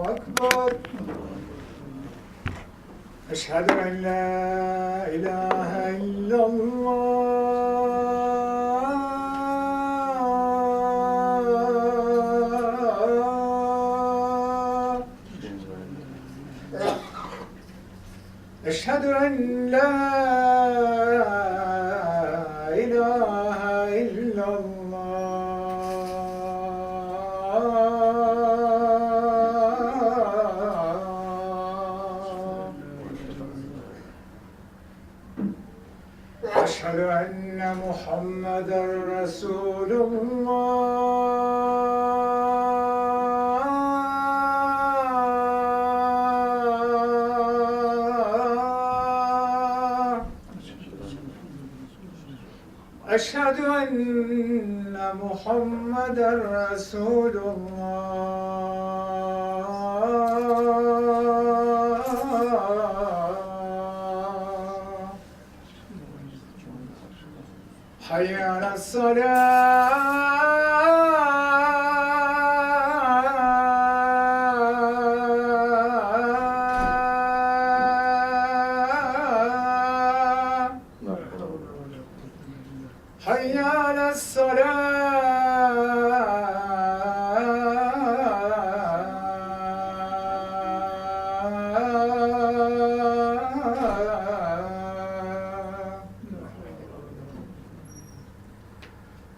أكبر. أشهد أن لا إله إلا الله. أشهد أن لا إله إلا الله. أشهد أن محمدا رسول الله. أشهد أن محمدا رسول الله. حي على الصلاة. حي على الصلاة.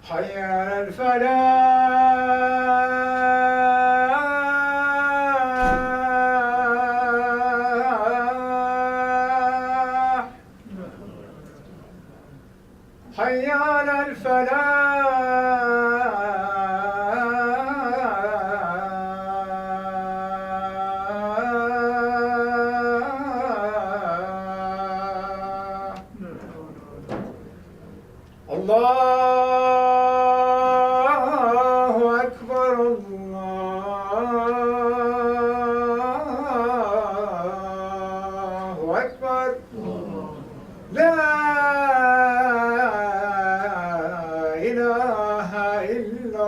حي على الفلاح. حي على الفلاح. الله أكبر. الله أكبر. لا إله إلا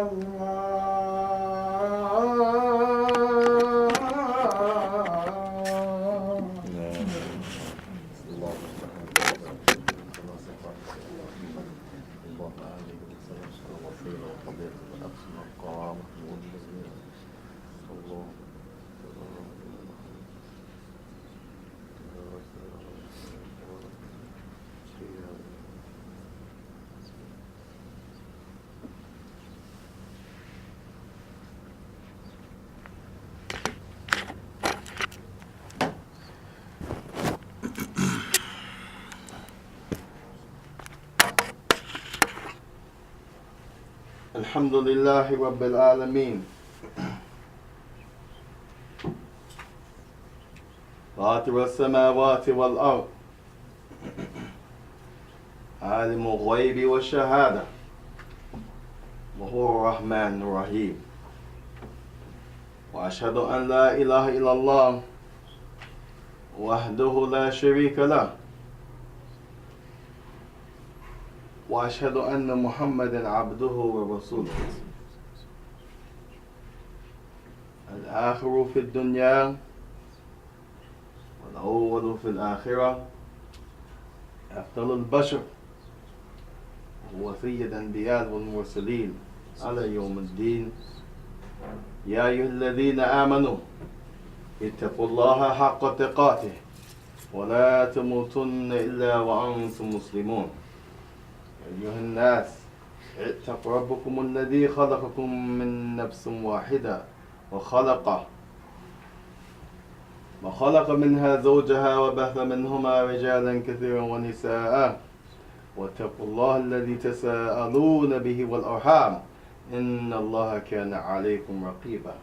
الحمد لله رب العالمين فاطر السماوات والأرض عالم الغيب والشهادة وهو الرحمن الرحيم. وأشهد أن لا إله إلا الله وحده لا شريك له، وأشهد أن محمدا عبده ورسوله، الآخر في الدنيا والأول في الآخرة، أفضل البشر، هو سيد الأنبياء والمرسلين على يوم الدين. يا أيها الذين آمنوا اتقوا الله حق تقاته ولا تموتن إلا وأنتم مسلمون. أيها الناس اتقوا ربكم الذي خلقكم من نفس واحدة وخلق منها زوجها وبث منهما رجالا كثيرا ونساء، واتقوا الله الذي تساءلون به والأرحام إن الله كان عليكم رقيبا.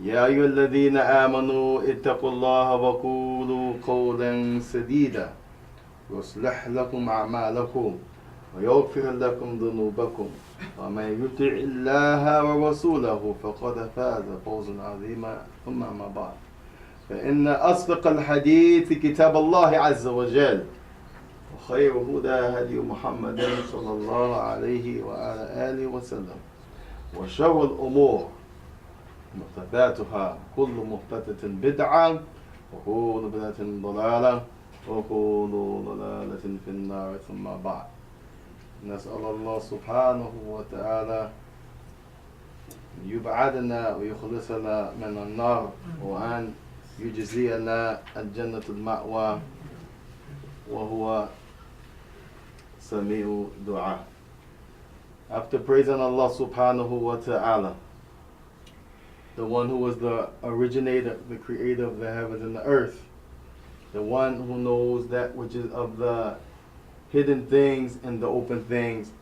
يا أيها الذين آمنوا اتقوا الله وقولوا قولا سديدا يصلح لكم أعمالكم ويغفر لكم ذنوبكم، ومن يطع الله ورسوله فقد فاز فوزا عظيما. ثم أما بعد، فإن أصدق الحديث كتاب الله عز وجل، وخير هدى هدي محمد صلى الله عليه وعلى آله وسلم، وشر الأمور محدثاتها كل محدثة بدعة وكل بدعة ضلالة وكل ضلالة في النار ثم بعد نسأل الله سبحانه وتعالى يبعدنا ويخلصنا من النار وأن يجزينا الجنة المأوى وهو سميع دعاء. After praising Allah subhanahu wa ta'ala, the one who was the originator, the creator of the heavens and the earth, the one who knows that which is of the hidden things and the open things,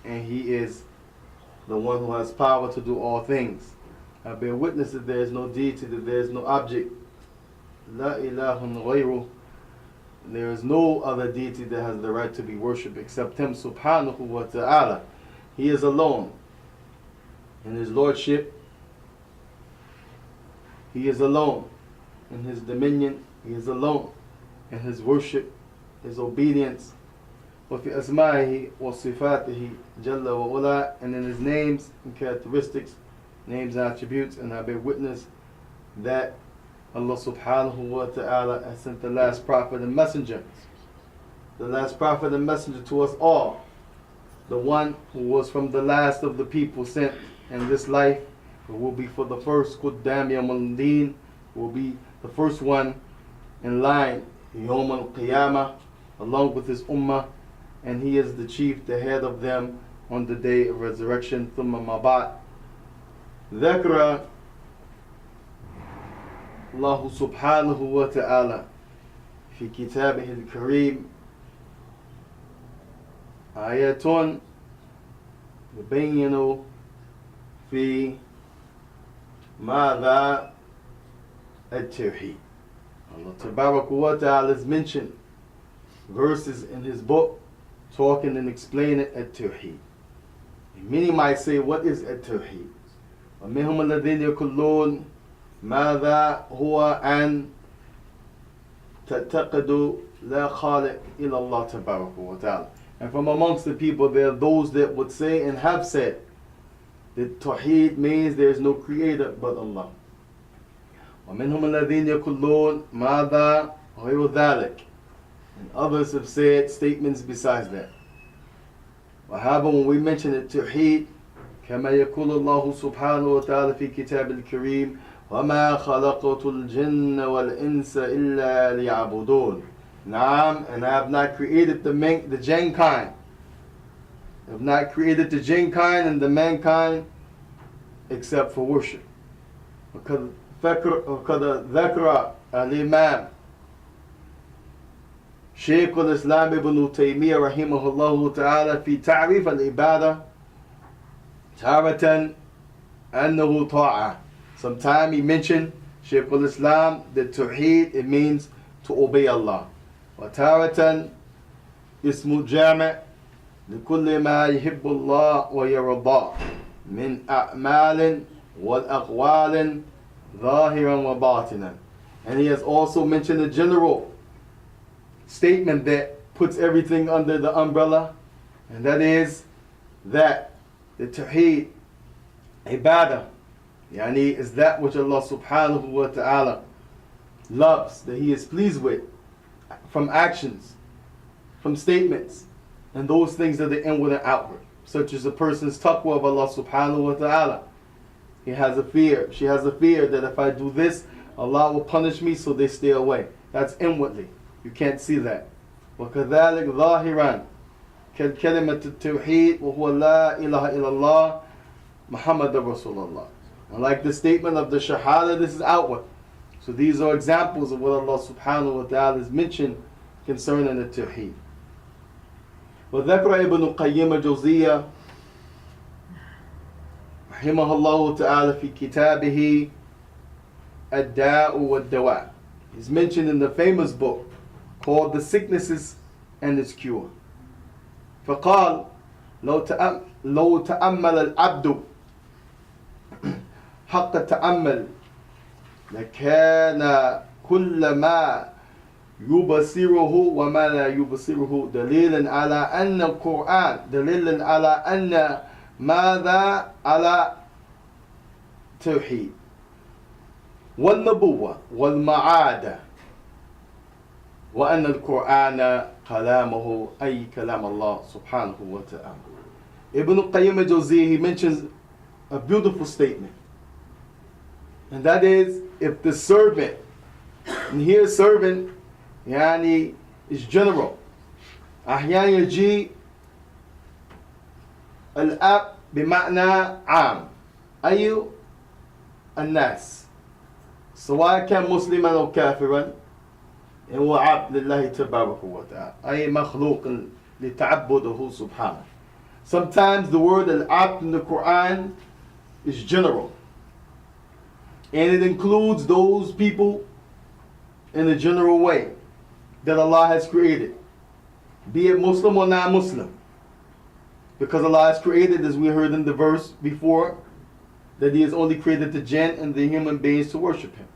and He is the one who has power to do all things. I bear witness that there is no deity, that there is no object. La ilahun ghayruh. There is no other deity that has the right to be worshipped except Him subhanahu wa ta'ala. He is alone in His lordship. He is alone in His dominion. He is alone in His worship, His obedience. وفي أسمائه وصفاته جل وعلا, and in His names and characteristics, names and attributes. And I bear witness that Allah subhanahu wa ta'ala has sent the last prophet and messenger, the last prophet and messenger to us all, the one who was from the last of the people sent in this life, who will be for the first Quddam Yawm al-Din, will be the first one in line Yawm al-Qiyamah, along with his ummah, and he is the chief, the head of them on the day of resurrection. ثم ما بعد ذكر الله سبحانه وتعالى في كتابه الكريم آيات يبين في ماذا التوحيد. Allah Tabarak wa Ta'ala has mentioned verses in His book talking and explaining at-Tawheed. Many might say, what is at-Tawheed? وَمِنْهُمَ الَّذِينَ يَقُولُونَ ماذا هو أن تعتقد لا خالق إلا الله تبارك وتعالى. And from amongst the people there are those that would say and have said that Tawheed means there is no creator but Allah. ومنهم الذين يقولون ماذا غير ذلك. And others have said statements besides that. However, when we mention it, Tawheed, كما يقول الله سبحانه وتعالى في كتاب الكريم وَمَا خَلَقْتُ الْجِنَّ وَالْإِنسَ إِلَّا لِيَعْبُدُونَ. Naam, and I have not created the jinn kind. I have not created the jinn kind and the mankind except for worship. وقد ذكر الإمام شيخ الإسلام ابن تيمية رحمه الله تعالى في تعريف العبادة تارة أنه طاعة. Sometime he mentioned, Shaykh al-Islam, that Tawheed, it means to obey Allah. وتارة اسم جامع لكل ما يحب الله ويرضاه من أعمال والأقوال ظاهرا وباطنا. And he has also mentioned a general statement that puts everything under the umbrella, and that is that the Tawheed, ibadah, Yani is that which Allah subhanahu wa ta'ala loves, that He is pleased with, from actions, from statements, and those things that are inward and outward, such as a person's taqwa of Allah subhanahu wa ta'ala. He has a fear, she has a fear that if I do this, Allah will punish me, so they stay away. That's inwardly. You can't see that. وَكَذَلِكَ ظَاهِرًا كَالْكَلِمَةِ التَّوْحِيدِ وَهُوَ لَا إِلَهَ إِلَّا اللَّهِ مُحَمَّدٌ رَسُولُ اللَّهِ. And like the statement of the Shahada, this is outward. So these are examples of what Allah subhanahu wa ta'ala has mentioned concerning the Tawheed. وذكر ابن قيم الجوزية رحمه الله تعالى في كتابه الداء والدواء. He's mentioned in the famous book called The Sicknesses and Its Cure. فقال لو تأمل العبد حق التأمل لكان كل ما يبصره وما لا يبصره دليلا على أن القرآن دليلا على أن ماذا على توحيد والنبوة والمعادة وأن القرآن كلامه أي كلام الله سبحانه وتعالى. Ibn Qayyim al-Jawziyya, he mentions a beautiful statement, and that is, if the servant, and here servant يعني is general, أحيانا يجي الأب بمعنى عام أي الناس سواء كان مسلما أو كافرا هو عبد لله تبارك وتعالى أي مخلوق لتعبده سبحانه. Sometimes the word al-abd in the Quran is general, and it includes those people in a general way that Allah has created, be it Muslim or non-Muslim, because Allah has created, as we heard in the verse before, that He has only created the jinn and the human beings to worship Him.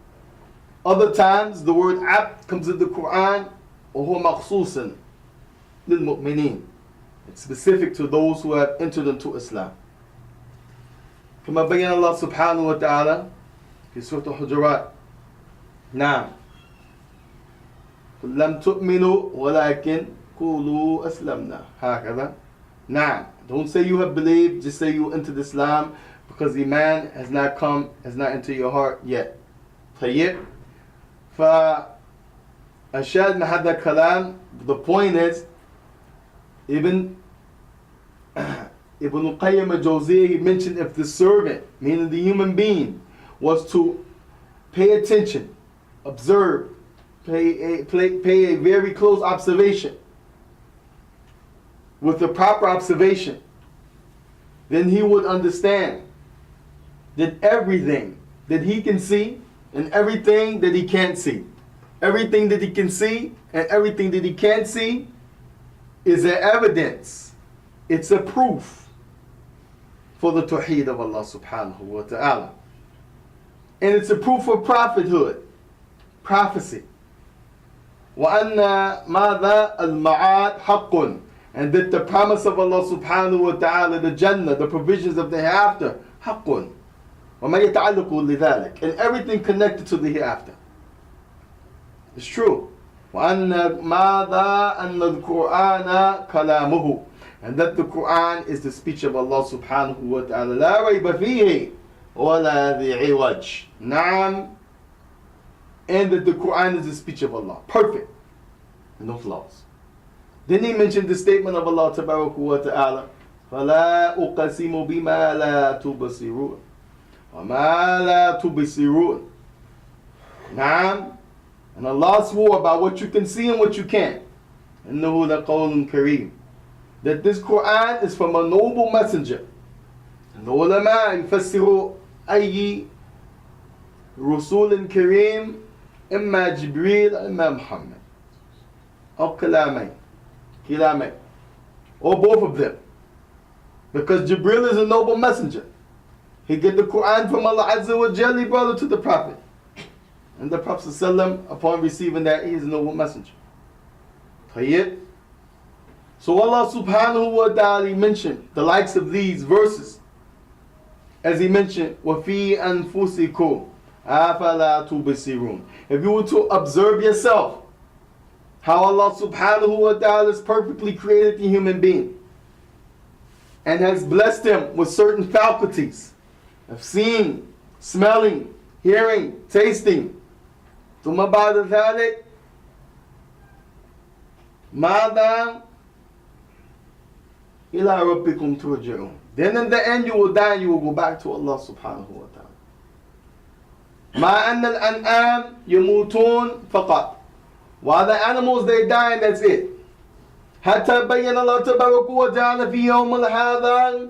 Other times the word abd comes in the Quran وهو مخصوص للمؤمنين. It's specific to those who have entered into Islam. كما بين الله سبحانه وتعالى في سورة الحجرات. نعم. قل لم تؤمنوا ولكن قولوا أسلمنا. هكذا. نعم. Don't say you have believed, just say you entered Islam, because Iman has not come, has not entered your heart yet. طيب. فالشاهد من هذا الكلام, the point is, Ibn Qayyim al-Jawziyya, he mentioned if the servant, meaning the human being, was to pay attention, observe, pay a very close observation, with the proper observation, then he would understand that everything that he can see and everything that he can't see, everything that he can see and everything that he can't see is an evidence. It's a proof for the Tawheed of Allah subhanahu wa ta'ala. And it's a proof of prophethood, prophecy. وَأَنَّ مَاذَا الْمَعَادْ حَقٌّ, and that the promise of Allah subhanahu wa ta'ala, the Jannah, the provisions of the hereafter, حَقٌّ وَمَا يَتَعَلَّقُ لِذَلِكَ, and everything connected to the hereafter. It's true. وَأَنَّ مَاذَا أَنَّ الْقُرْآنَ كَلَامُهُ, and that the Quran is the speech of Allah subhanahu wa ta'ala. لَا رَيْبَ فِيهِ وَلَا ذِي عِوَجٍ. نعم. And that the Quran is the speech of Allah, perfect, and no flaws. Then he mentioned the statement of Allah tabaraka wa ta'ala, فَلَا أُقَسِمُ بِمَا لَا تُبْصِرُونَ وَمَا لَا تُبْصِرُونَ. نعم. And Allah swore about what you can see and what you can't. إِنَّهُ لَقَوْلٌ كَرِيمٌ, that this Quran is from a noble messenger. And the ulama يفسروا أي رسول كريم إما جبريل إما محمد أو كلامين, or both of them, because Jibril is a noble messenger. He get the Quran from Allah Azza wa Jalla, he brought it to the Prophet, and the Prophet ﷺ, upon receiving that, he is a noble messenger. طيب. So Allah subhanahu wa ta'ala mentioned the likes of these verses, as He mentioned, وَفِي أَنفُسِكُمْ أَفَلَا تُبْصِرُونَ. If you were to observe yourself, how Allah subhanahu wa ta'ala has perfectly created the human being, and has blessed him with certain faculties of seeing, smelling, hearing, tasting. ثُمَّ بَعْدَ ذَلِكَ مَاذَا إِلَىٰ رَبِّكُمْ تُرْجَعُونَ. Then in the end you will die and you will go back to Allah subhanahu wa ta'ala. مَا أَنَّ الْأَنْعَامِ يَمُوتُونَ فَقَطْ. While the animals, they die and that's it. حتى بين الله تبارك وتعالى في يوم هذا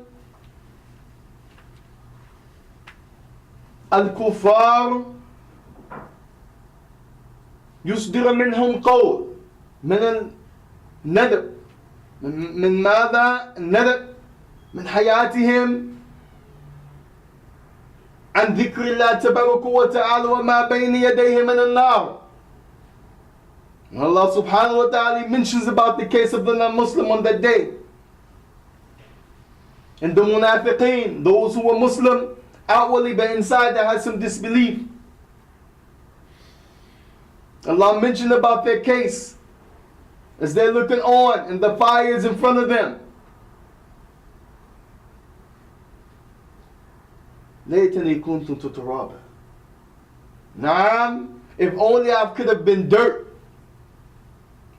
الكفار يصدر منهم قول من الندب، من ماذا؟ الندب من حياتهم عن ذكر الله تبارك وتعالى وما بين يديه من النار. And Allah subhanahu wa ta'ala mentions about the case of the non-Muslim on that day. And the munafiqeen, those who were Muslim outwardly but inside they had some disbelief. Allah mentioned about their case as they're looking on and the fire is in front of them. لَيْتَنِي كُنْتُمْ تُتُرَابًا. Naam, if only I could have been dirt.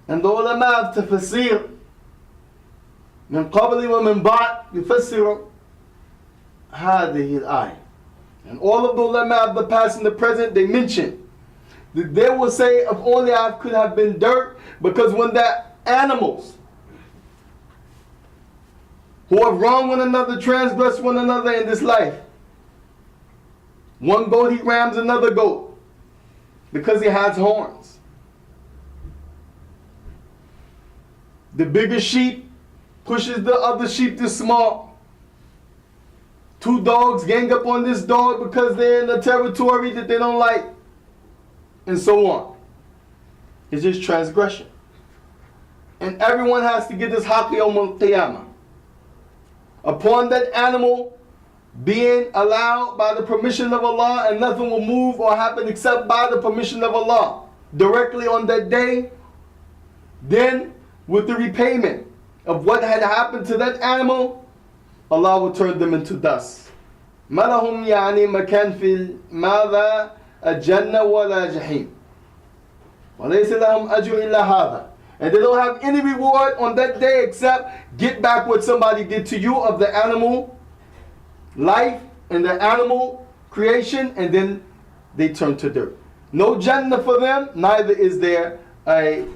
And the ulama of tafsir من قبل ومن بعد يفسر هذه الآية. And all of the ulama of the past and the present, they mention that they will say, if only I could have been dirt, because when the animals who have wronged one another, transgressed one another in this life, one goat he rams another goat because he has horns. The bigger sheep pushes the other sheep to small. Two dogs gang up on this dog because they're in a territory that they don't like. And so on. It's just transgression. And everyone has to get this haqq yawm al-qiyamah. Upon that animal being allowed by the permission of Allah, and nothing will move or happen except by the permission of Allah directly on that day, then with the repayment of what had happened to that animal, Allah will turn them into dust. ما لهم يعني مكان في ماذا الجنة ولا جحيم وليس لهم أجر إلا هذا. And they don't have any reward on that day except get back what somebody did to you of the animal life and the animal creation, and then they turn to dirt. No Jannah for them, neither is there a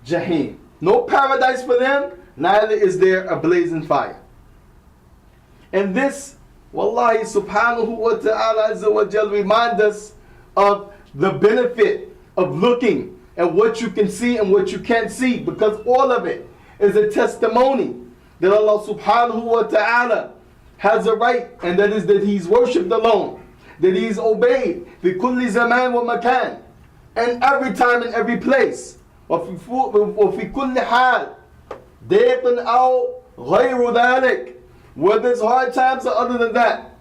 Jahim. No paradise for them, neither is there a blazing fire. And this, wallahi subhanahu wa ta'ala azza wa jal, remind us of the benefit of looking at what you can see and what you can't see, because all of it is a testimony that Allah subhanahu wa ta'ala has a right, and that is that He's worshipped alone, that He's obeyed fi kulli zaman wa makan, and every time and every place, وفي كل حال ضيق أو غير ذلك, whether it's hard times or other than that,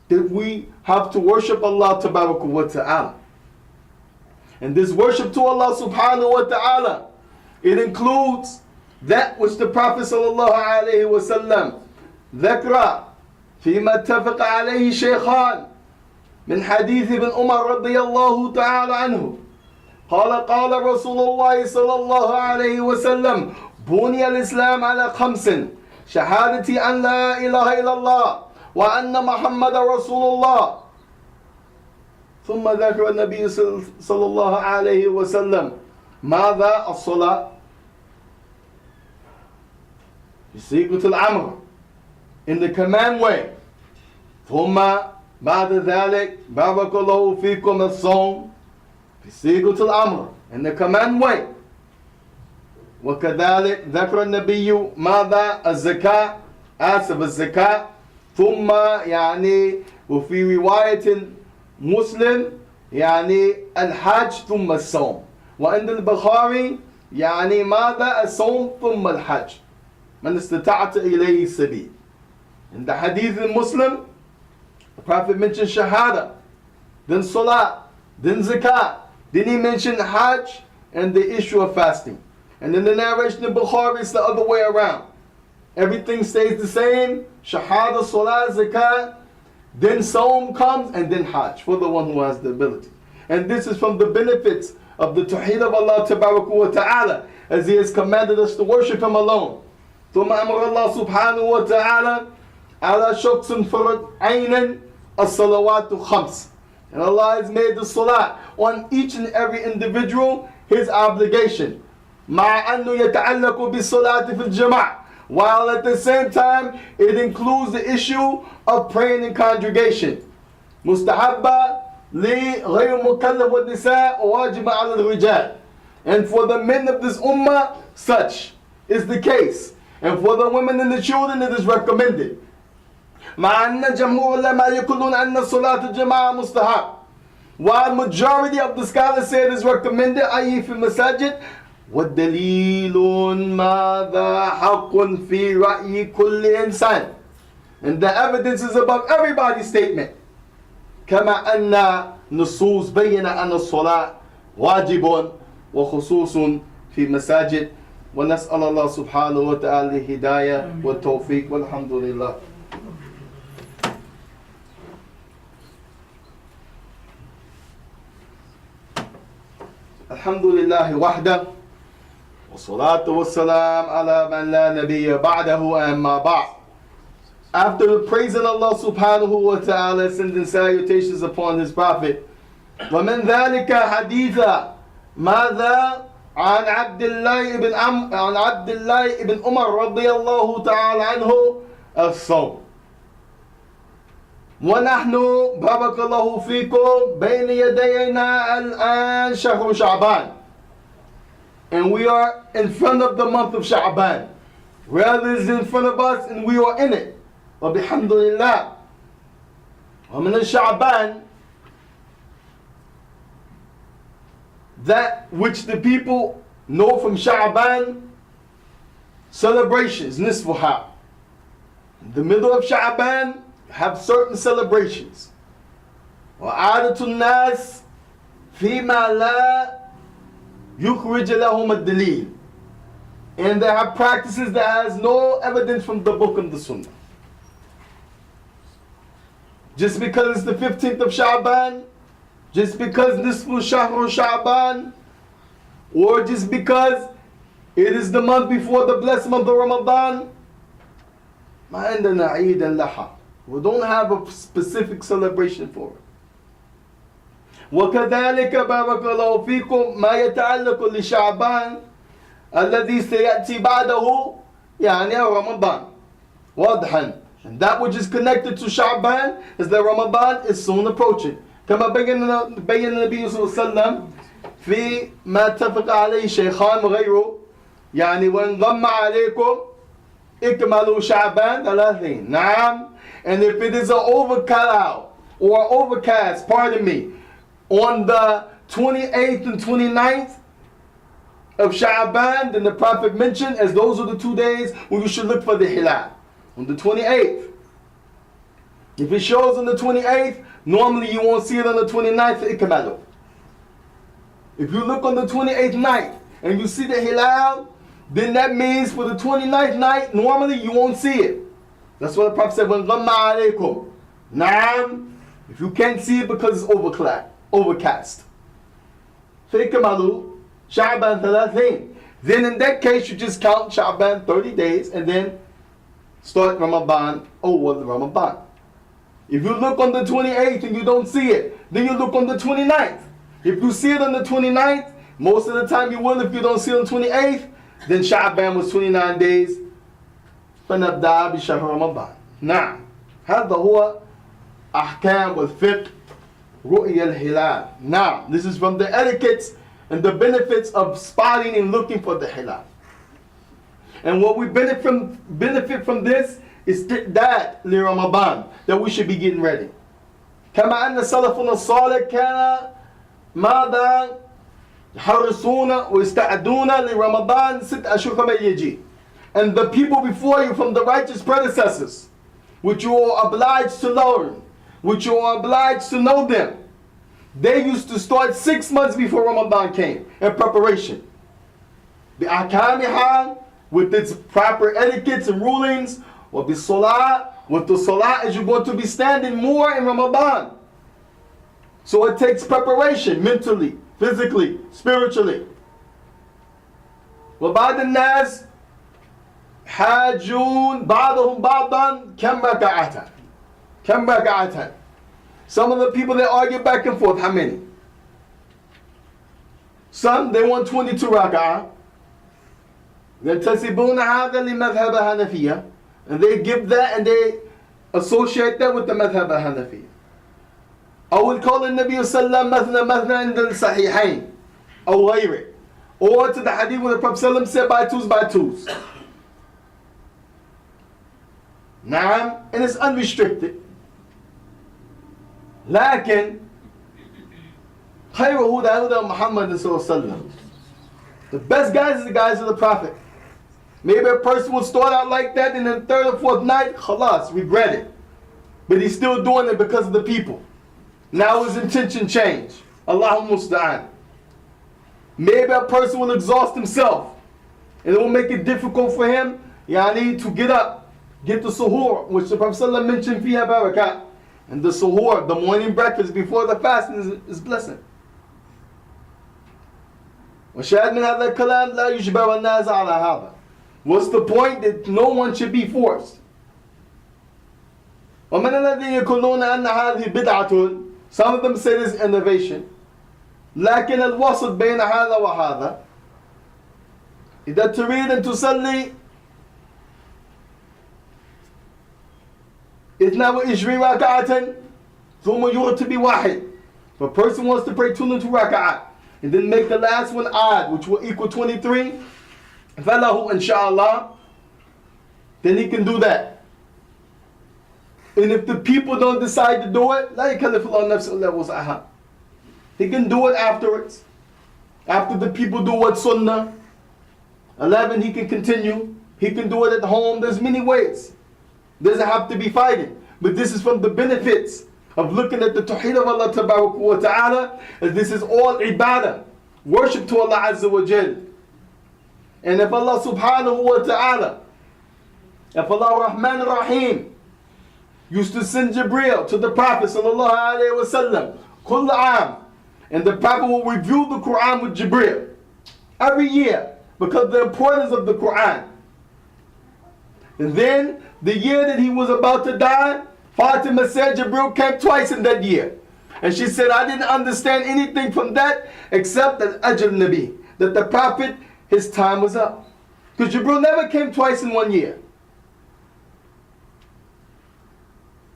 that we have to worship Allah tabarak wa ta'ala. And this worship to Allah subhanahu wa ta'ala, it includes that which the Prophet sallallahu alayhi wa sallam ذكر فيما اتفق عليه شيخان من حديث ابن عمر رضي الله تعالى عنه قال قال رسول الله صلى الله عليه وسلم بني الإسلام على خمس شهادة أن لا إله إلا الله وأن محمد رسول الله. ثم ذكر النبي صلى الله عليه وسلم ماذا الصلاة بصيغة الأمر, in the command way. ثم بعد ذلك بارك الله فيكم الصوم بصيغة الأمر, in the command way. وكذلك ذكر النبي ماذا الزكاة الزكاة. ثم يعني وفي رواية مسلم يعني الحج ثم الصوم. وعند البخاري يعني ماذا الصوم ثم الحج من استطعت إليه السبيل. In the hadith in Muslim, the Prophet mentioned shahada, then salah, then zakat, then he mentioned hajj and the issue of fasting. And in the narration in Bukhari, it's the other way around. Everything stays the same, shahada, salah, zakat, then saum comes, and then hajj for the one who has the ability. And this is from the benefits of the tawheed of Allah tabarak wa ta'ala, as He has commanded us to worship Him alone. ثم أمر الله سبحانه وتعالى على شخص فرد عينا الصلوات خمس. And Allah has made the salah on each and every individual His obligation. مع أنه يتعلق بالصلاة في الجماعة, while at the same time it includes the issue of praying in congregation. مستحبة لغير مكلف والنساء واجب على الرجال. And for the men of this ummah, such is the case. And for the women and the children, it is recommended. مع أن جمهور العلماء يقولون أن صلاة الجماعة مستحب. While majority of the scholars say it is recommended, i.e. في المساجد, والدليل ماذا حق في رأي كل إنسان. And the evidence is above everybody's statement. كما أن نصوص بين أن الصلاة واجب وخصوص في مساجد. ونسأل الله سبحانه وتعالى الهداية والتوفيق والحمد لله. الحمد لله وحده والصلاة والسلام على من لا نبي بعده أما بعد. After the praising Allah subhanahu wa ta'ala, sending salutations upon his prophet, ومن ذلك حديثا ماذا عن عبد الله بن عمر رضي الله تعالى عنه الصوم. ونحن بارك الله فيكم بين يدينا الآن شهر شعبان, and we are in front of the month of Sha'baan. Rather is in front of us and we are in it. وبحمد لله. ومن الشعبان, that which the people know from Sha'baan, celebrations, nisfuha. In the middle of Sha'baan, have certain celebrations. وعادة الناس فيما لا يخرج لهم الدليل. And they have practices that has no evidence from the book and the sunnah. Just because it's the 15th of Sha'baan, just because nisfu shahru Sha'baan, or just because it is the month before the blessed month of Ramadan, ما عندنا عيدا لها. We don't have a specific celebration for it. وكذلك بارك الله فيكم ما يتعلق لشعبان الذي سيأتي بعده يعني رمضان واضحا. And that which is connected to Sha'ban is that Ramadan is soon approaching. كما بين النبي صلى الله عليه وسلم في ما اتفق عليه شيخان وغيره يعني وانضم عليكم اكملوا شعبان 30. نعم. And if it is an overcloud or overcast, pardon me, on the 28th and 29th of Sha'ban, then the Prophet mentioned as those are the 2 days when you should look for the hilal. On the 28th. If it shows on the 28th, normally you won't see it on the 29th for ikmalu. If you look on the 28th night and you see the hilal, then that means for the 29th night, normally you won't see it. That's what the Prophet said, when ghamma alaykum. Naam, if you can't see it because it's overcast. Fikamalu, Sha'ban 30. Then in that case, you just count Sha'ban 30 days and then start Ramadan over the Ramadan. If you look on the 28th and you don't see it, then you look on the 29th. If you see it on the 29th, most of the time you will. If you don't see it on the 28th, then Sha'ban was 29 days. فنبدأ بشهر رمضان. نعم. هذا هو أحكام والفقه رؤية الهلال. Now, this is from the etiquettes and the benefits of spotting and looking for the hilal. And what we benefit from this is that لرمضان, that we should be getting ready. كما أن سلفنا الصالح كان ماذا يحرصون ويستعدون لرمضان 6 أشهر كما يجي. And the people before you from the righteous predecessors, which you are obliged to learn, which you are obliged to know them, they used to start 6 months before Ramadan came in preparation. The ahkamiha, with its proper etiquettes and rulings, or the salah, with the salah as you're going to be standing more in Ramadan. So it takes preparation mentally, physically, spiritually. وبعد الناس حاجون بعضهم بعضا كم ركعة. Some of the people that argue back and forth, how many? Some they want 22 rak'ah. ينتسبون هذا لمذهب الحنفية, and they give that and they associate that with the madhhab al-Hanafi. أو القول النبي صلى الله عليه وسلم مثنى عند الصحيحين أو غيره, or to the hadith where the Prophet ﷺ said by twos. Naam, and it's unrestricted. لكن خير هدى محمد صلى الله عليه وسلم. The best guys is the guys of the Prophet. Maybe a person will start out like that, and then third or fourth night, khalas, regret it. But he's still doing it because of the people. Now his intention changed. Allahumma musta'an. Maybe a person will exhaust himself, and it will make it difficult for him, to get up, get the suhoor, which the Prophet ﷺ mentioned, fiha barakat. And the suhoor, the morning breakfast before the fasting, is blessing. وشاهد من هذا الكلام لا يجبر الناس على هذا. What's the point? That no one should be forced. ومن الذين يقولون أن هذه بدعة. Some of them say this is innovation. لكن الوسط بين هذا وهذا. إذا تريد أن تصلي 22 ركعة ثم يرتب واحد. If a person wants to pray 22 raka'at and then make the last one odd, which will equal 23, فَلَهُ inshallah, then he can do that. And if the people don't decide to do it, لَا يَكَلِّفُ اللَّهُ نَفْسًا إِلَّا وُسْعَهَا. He can do it afterwards. After the people do what sunnah, 11, he can continue. He can do it at home. There's many ways. Doesn't have to be fighting. But this is from the benefits of looking at the Tawheed of Allah Tabarak wa Ta'ala, as this is all ibadah, worship to Allah Azza wa Jal. And if Allah Subhanahu wa Ta'ala, if Allah Rahman Rahim used to send Jibreel to the Prophet Sallallahu Alaihi Wasallam, Kull Aam, and the Prophet will review the Quran with Jibreel every year because of the importance of the Quran. And then the year that he was about to die, Fatima said Jibreel came twice in that year. And she said, I didn't understand anything from that except that Ajal Nabi, that the Prophet, his time was up. Because Jibreel never came twice in 1 year.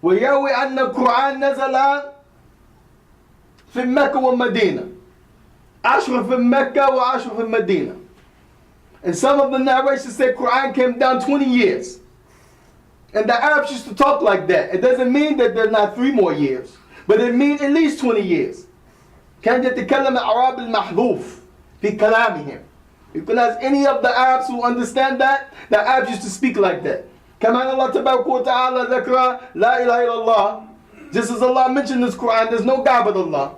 ويروي أن القرآن نزل في مكة والمدينة 10 في مكة و10 في المدينة. And some of the narrations say Quran came down 20 years. And the Arabs used to talk like that. It doesn't mean that there's not 3 more years, but it means at least 20 years. كان يتكلم الأعراب المحذوف في كلامهم. You can ask any of the Arabs who understand that. The Arabs used to speak like that. كمان الله تبارك وتعالى ذكر لا إله إلا الله. Just as Allah mentioned in this Quran, there's no God but Allah.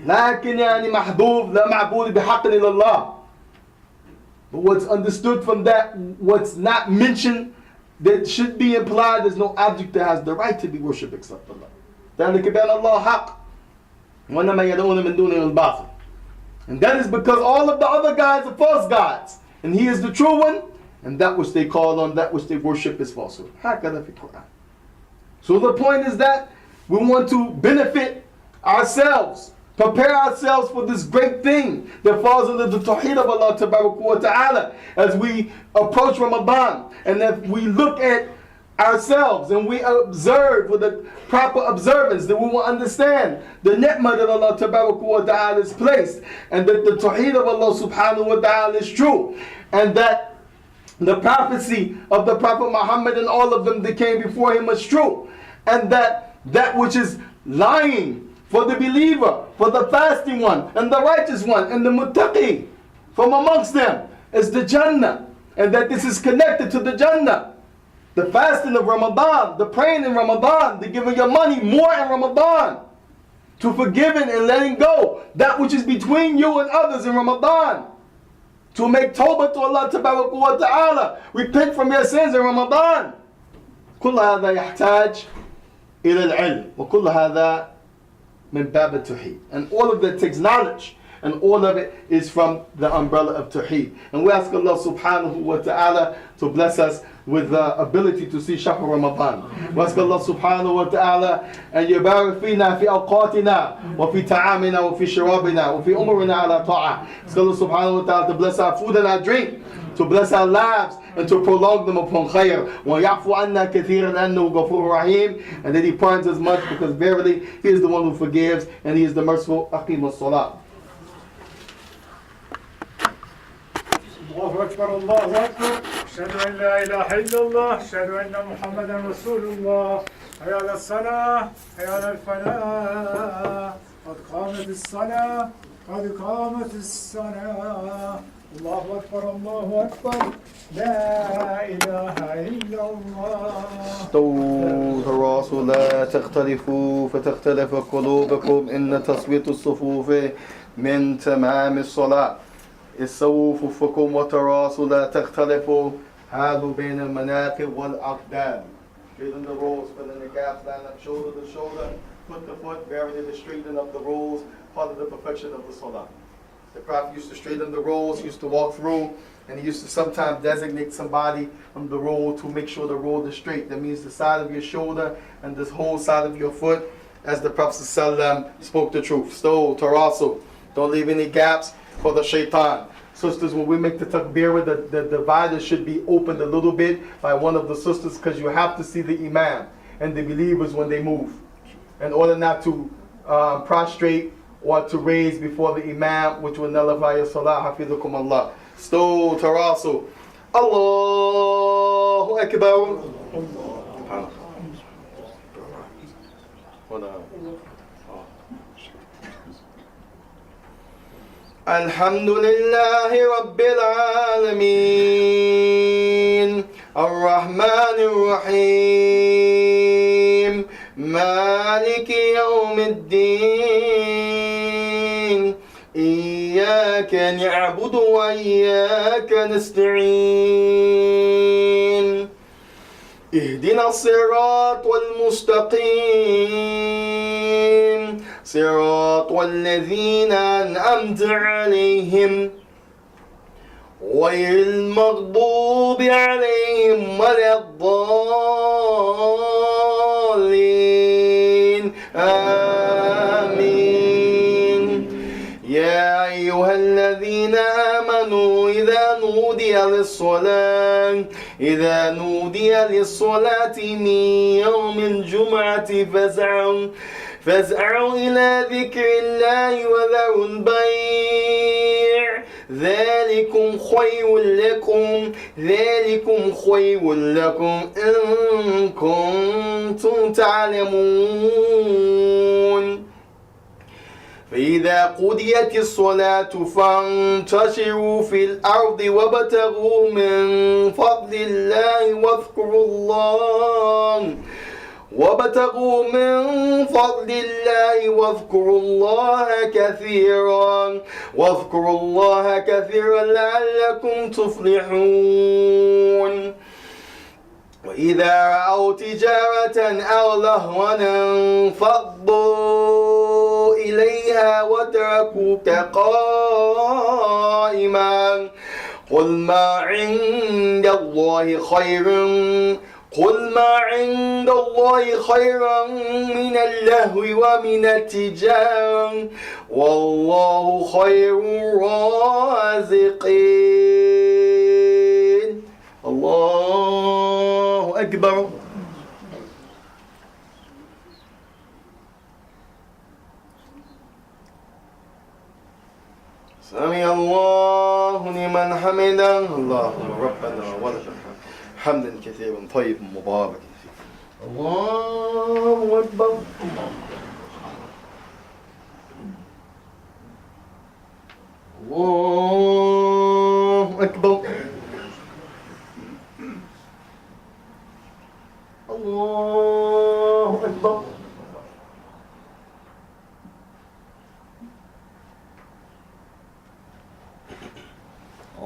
لكن يعني محذوف لا معبود بحق إلا الله. But what's understood from that, what's not mentioned, that should be implied, there's no object that has the right to be worshipped except Allah. ذلك بأن الله حق وإنما يدعون من دونه الباطل. And that is because all of the other gods are false gods, and He is the true one, and that which they call on, that which they worship is falsehood. هكذا في القرآن. So the point is that we want to benefit ourselves, prepare ourselves for this great thing that falls under the Tawheed of Allah Tabarak wa Ta'ala as we approach Ramadan. And if we look at ourselves and we observe with the proper observance, that we will understand the ni'mah that Allah Tabarak wa Ta'ala has placed, and that the Tawheed of Allah Subhanahu wa Ta'ala is true, and that the prophecy of the Prophet Muhammad and all of them that came before him was true, and that which is lying for the believer, for the fasting one, and the righteous one, and the muttaqi from amongst them is the Jannah, and that this is connected to the Jannah. The fasting of Ramadan, the praying in Ramadan, the giving your money more in Ramadan, to forgiving and letting go that which is between you and others in Ramadan, to make tawbah to Allah Tabarak wa Ta'ala, repent from your sins in Ramadan. كل هذا يحتاج إلى العلم وكل هذا من باب التوحيد. And all of that takes knowledge, and all of it is from the umbrella of Tawheed. And we ask Allah Subhanahu wa Ta'ala to bless us with the ability to see Shahr Ramadan. We ask Allah Subhanahu wa Ta'ala أن يبارك فينا في أوقاتنا وفي طعامنا وفي شرابنا وفي أمورنا على طاعة. Ask Allah Subhanahu wa Ta'ala to bless our food and our drink, to bless our lives, and to prolong them upon khayr. وَيَعْفُ عَنَّا كَثِيرًا أَنَّهُ غَفُورٌ رَحِيمٌ. And that He pardons us much, because verily He is the one who forgives, and He is the merciful. أقيم الصلاة. الله أكبر الله أكبر أشهد أن لا إله إلا الله أشهد أن محمدا رسول الله حي على الصلاة حي على الفلاح قد قامت الصلاة قد قامت الصلاة الله أكبر الله أكبر لا إله إلا الله. استووا تراصوا لا تختلفوا فتختلف قلوبكم إن تصويت الصفوف من تمام الصلاة. استووا صفوفكم وتراصوا لا تختلفوا. هذا بين المناكب والأقدام. Straighten the rolls, fill in the gaps, line up shoulder to shoulder, foot to foot, bearing in the straightening of the rolls, part of the perfection of the salah. The Prophet used to straighten the rolls, used to walk through, and he used to sometimes designate somebody from the roll to make sure the roll is straight. That means the side of your shoulder and this whole side of your foot, as the Prophet ﷺ spoke the truth. Stow, tarasu. Don't leave any gaps for the shaitan. Sisters, when we make the takbir, the divider should be opened a little bit by one of the sisters, because you have to see the imam and the believers when they move, in order not to prostrate or to raise before the imam, which will nullify your salah. Hafizukum Allah. Stow, tarasu. Allahu Akbar. الحمد لله رب العالمين الرحمن الرحيم مالك يوم الدين إياك نعبد وإياك نستعين اهدنا الصراط المستقيم صراط الذين أنعمت عليهم غير المغضوب عليهم ولا الضالين آمين. يا أيها الذين آمنوا إذا نودي للصلاة من يوم الجمعة فاسعوا إلى ذكر الله وذروا البيع ذلكم خير لكم إن كنتم تعلمون. فإذا قضيت الصلاة فانتشروا في الأرض وابتغوا من فضل الله واذكروا الله كثيرا لعلكم تفلحون. وإذا رأوا تجارة أو لهوا انفضوا إليها وتركوك قائما قل ما عند الله خيرا من اللهو ومن التجارة والله خير الرازقين. الله أكبر. سمع الله لمن حمده. اللهم ربنا ولك الحمد حمدا كثيرا طيبا مباركا فيه. الله أكبر. الله أكبر. الله أكبر.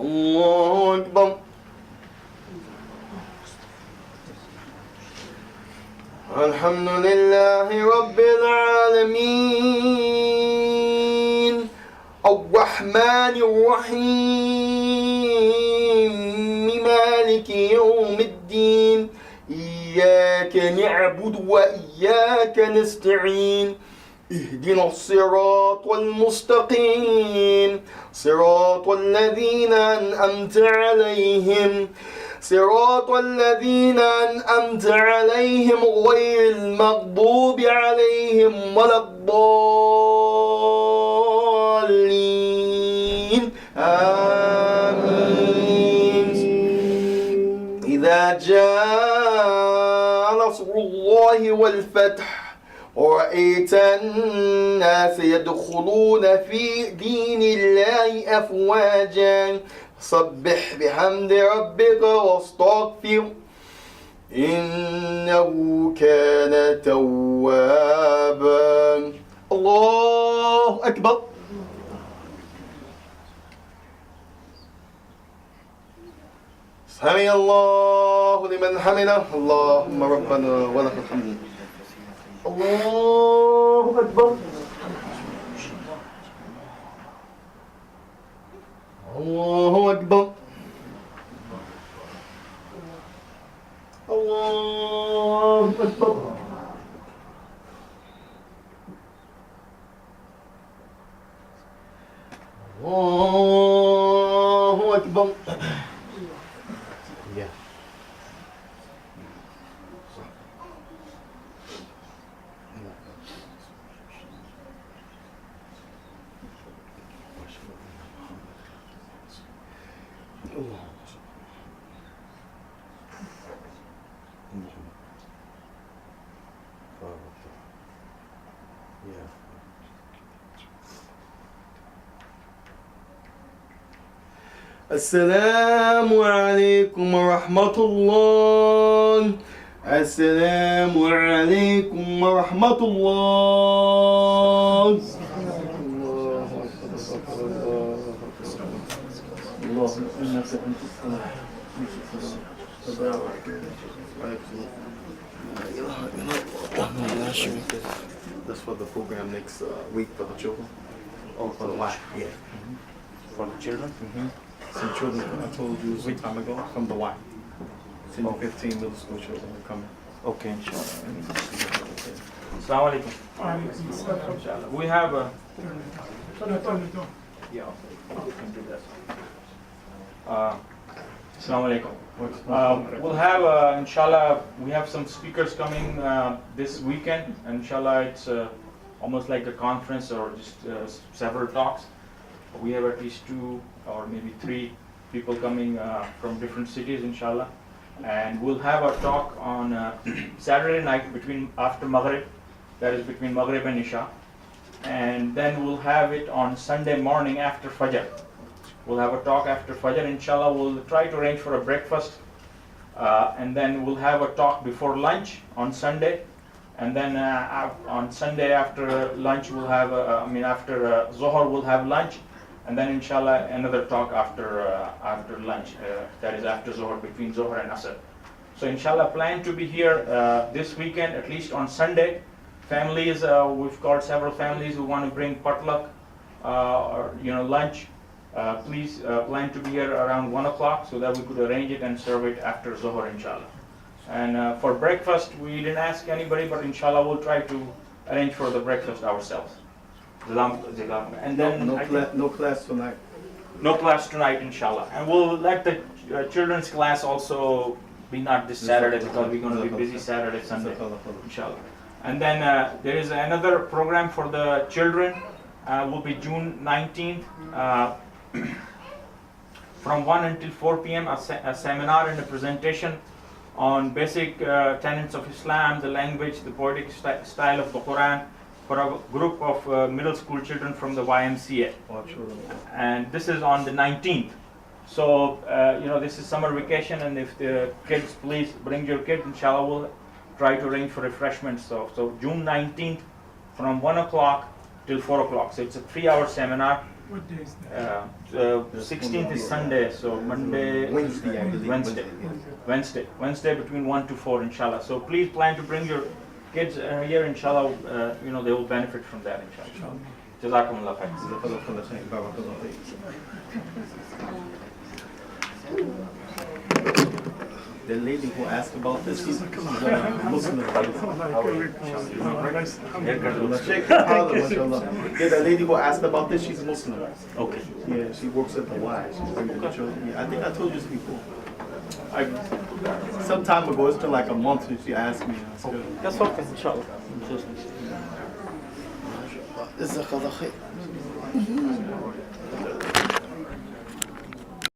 الله أكبر. الحمد لله رب العالمين الرحمن الرحيم مالك يوم الدين إياك نعبد وإياك نستعين اهدنا الصراط المستقيم صراط الذين أنعمت عليهم غير المغضوب عليهم ولا الضالين آمين. إذا جاء نصر الله والفتح ورأيت الناس يدخلون في دين الله أفواجا سبح بحمد ربك واستغفر إنه كان توابا. الله أكبر. سمع الله لمن حمده. اللهم ربنا ولك الحمد. الله أكبر. الله أكبر. الله أكبر. الله أكبر. Yeah. السلام عليكم ورحمة الله. السلام عليكم ورحمة الله. اللهم إنك أنت السلام. That's for the program next week for the children. Oh, for the wife. wife. Yeah. For the children? Some children, I told you some time ago, from the Y. 10 to Oh. 15 middle school children are coming. Okay, inshallah. Assalamu alaikum. Inshallah. We have a... Yeah, okay. We can do that. Assalamu alaikum. We'll have, inshallah, we have some speakers coming this weekend. And inshallah, it's almost like a conference or just several talks. We have at least 2 or maybe 3 people coming from different cities, inshallah. And we'll have a talk on Saturday night after Maghrib, that is between Maghrib and Isha. And then we'll have it on Sunday morning after Fajr. We'll have a talk after Fajr, inshallah. We'll try to arrange for a breakfast. And then we'll have a talk before lunch on Sunday. And then on Sunday after lunch, we'll have, after Zohar, we'll have lunch. And then inshallah another talk after lunch, that is after Zohar, between Zohar and Asr. So inshallah plan to be here this weekend, at least on Sunday. Families, we've called several families who want to bring potluck or lunch. Please plan to be here around 1 o'clock so that we could arrange it and serve it after Zohar, inshallah. And for breakfast, we didn't ask anybody, but inshallah we'll try to arrange for the breakfast ourselves. And then No class tonight. no class tonight, inshallah. And we'll let the children's class also be not this Saturday because we're going to be busy Saturday, Sunday, inshallah. And then there is another program for the children. Will be June 19th from 1 until 4 p.m. A seminar and a presentation on basic tenets of Islam, the language, the poetic style of the Quran, for a group of middle school children from the YMCA. And this is on the 19th. So, this is summer vacation, and if the kids, please bring your kids, inshallah, we'll try to arrange for refreshments. So June 19th from 1 o'clock till 4 o'clock. So it's a 3-hour seminar. What day is The 16th is Sunday, so Monday, Wednesday, I believe. Wednesday between 1 to 4, inshallah. So please plan to bring your kids here, inshallah. They will benefit from that, inshallah. Jazakumullah khair. The lady who asked about this, she's Muslim. Yeah, the lady who asked about this, she's Muslim. Okay. Yeah, she works at the Y. She's bringing the children. Yeah, I think I told you this before. Some time ago, it's been like a month since she asked me. That's okay, inshallah. جزاك الله خير.